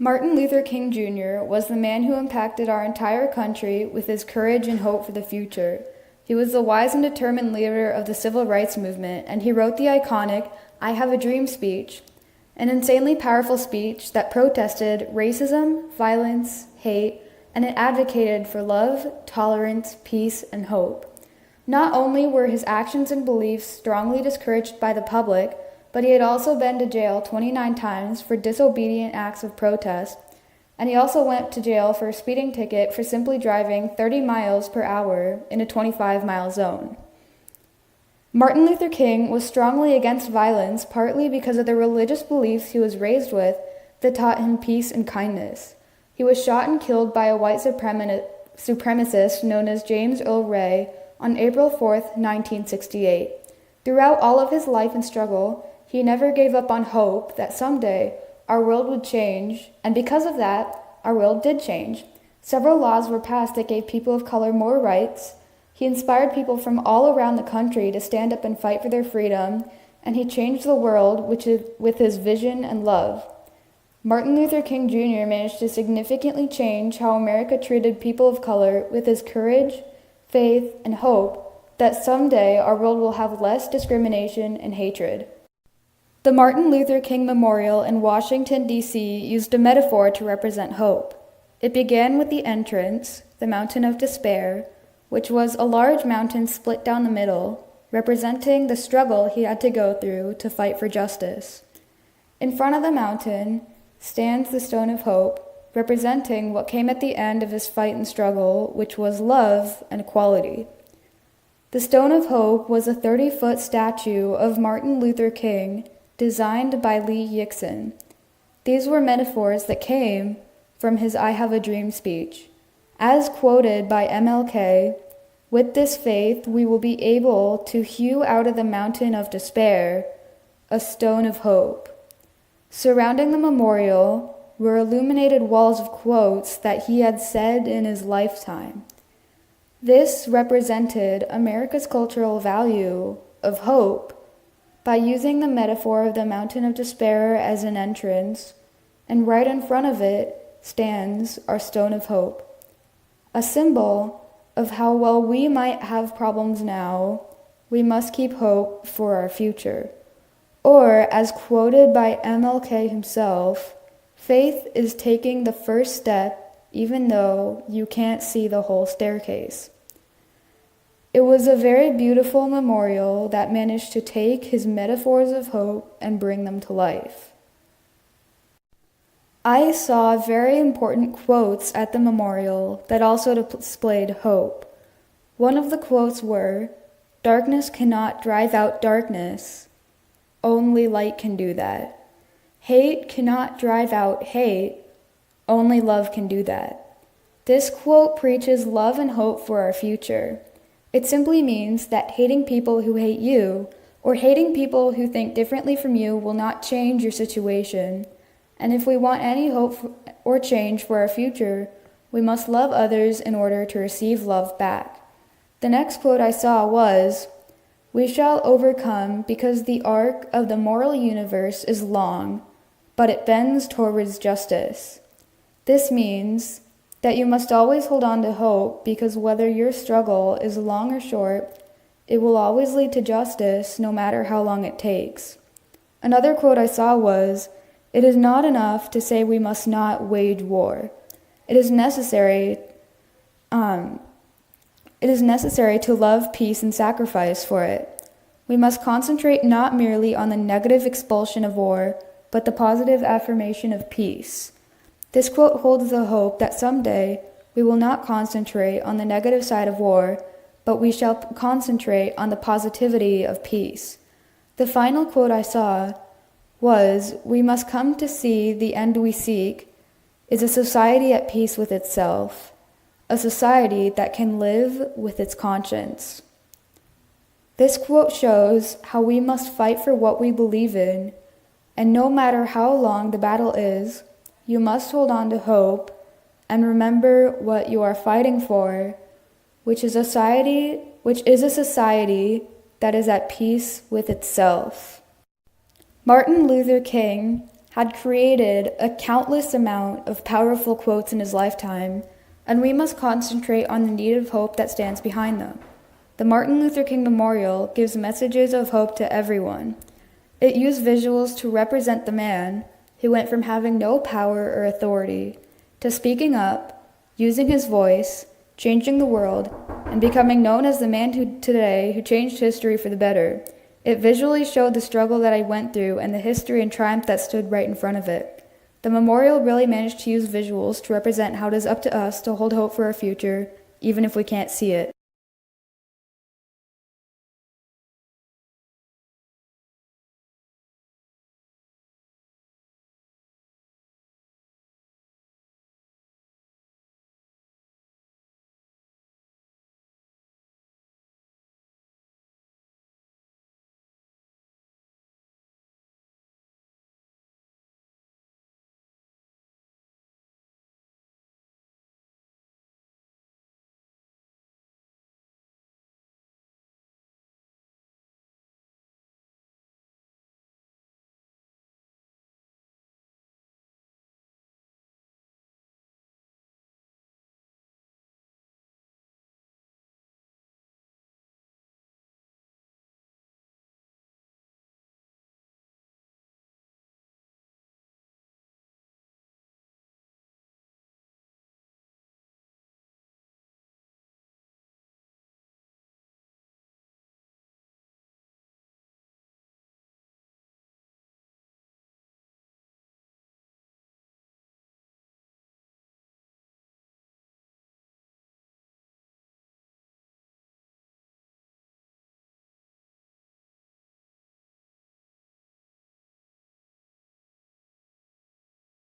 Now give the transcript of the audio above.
Martin Luther King Jr. was the man who impacted our entire country with his courage and hope for the future. He was the wise and determined leader of the civil rights movement, and he wrote the iconic "I Have a Dream" speech, an insanely powerful speech that protested racism, violence, hate, and it advocated for love, tolerance, peace, and hope. Not only were his actions and beliefs strongly discouraged by the public, but he had also been to jail 29 times for disobedient acts of protest, and he also went to jail for a speeding ticket for simply driving 30 miles per hour in a 25-mile zone. Martin Luther King was strongly against violence, partly because of the religious beliefs he was raised with that taught him peace and kindness. He was shot and killed by a white supremacist known as James Earl Ray on April 4, 1968. Throughout all of his life and struggle, he never gave up on hope that someday our world would change, and because of that, our world did change. Several laws were passed that gave people of color more rights. He inspired people from all around the country to stand up and fight for their freedom, and he changed the world with his vision and love. Martin Luther King Jr. managed to significantly change how America treated people of color with his courage, faith, and hope that someday our world will have less discrimination and hatred. The Martin Luther King Memorial in Washington, D.C. used a metaphor to represent hope. It began with the entrance, the Mountain of Despair, which was a large mountain split down the middle, representing the struggle he had to go through to fight for justice. In front of the mountain stands the Stone of Hope, representing what came at the end of his fight and struggle, which was love and equality. The Stone of Hope was a 30-foot statue of Martin Luther King, designed by Lee Yickson. These were metaphors that came from his "I Have a Dream" speech. As quoted by MLK, "With this faith, we will be able to hew out of the mountain of despair a stone of hope." Surrounding the memorial were illuminated walls of quotes that he had said in his lifetime. This represented America's cultural value of hope by using the metaphor of the Mountain of Despair as an entrance, and right in front of it stands our Stone of Hope, a symbol of how while we might have problems now, we must keep hope for our future. Or, as quoted by MLK himself, faith is taking the first step even though you can't see the whole staircase. It was a very beautiful memorial that managed to take his metaphors of hope and bring them to life. I saw very important quotes at the memorial that also displayed hope. One of the quotes were, "Darkness cannot drive out darkness. Only light can do that. Hate cannot drive out hate. Only love can do that." This quote preaches love and hope for our future. It simply means that hating people who hate you, or hating people who think differently from you, will not change your situation. And if we want any hope or change for our future, we must love others in order to receive love back. The next quote I saw was, "We shall overcome because the arc of the moral universe is long, but it bends towards justice." This means that you must always hold on to hope because whether your struggle is long or short, it will always lead to justice no matter how long it takes. Another quote I saw was, "It is not enough to say we must not wage war. It is necessary to love peace and sacrifice for it. We must concentrate not merely on the negative expulsion of war, but the positive affirmation of peace." This quote holds the hope that someday we will not concentrate on the negative side of war, but we shall concentrate on the positivity of peace. The final quote I saw was, "We must come to see the end we seek is a society at peace with itself, a society that can live with its conscience." This quote shows how we must fight for what we believe in, and no matter how long the battle is, you must hold on to hope and remember what you are fighting for, which is a society that is at peace with itself. Martin Luther King had created a countless amount of powerful quotes in his lifetime, and we must concentrate on the need of hope that stands behind them. The Martin Luther King Memorial gives messages of hope to everyone. It used visuals to represent the man who went from having no power or authority to speaking up, using his voice, changing the world, and becoming known as the man who changed history for the better. It visually showed the struggle that I went through and the history and triumph that stood right in front of it. The memorial really managed to use visuals to represent how it is up to us to hold hope for our future, even if we can't see it.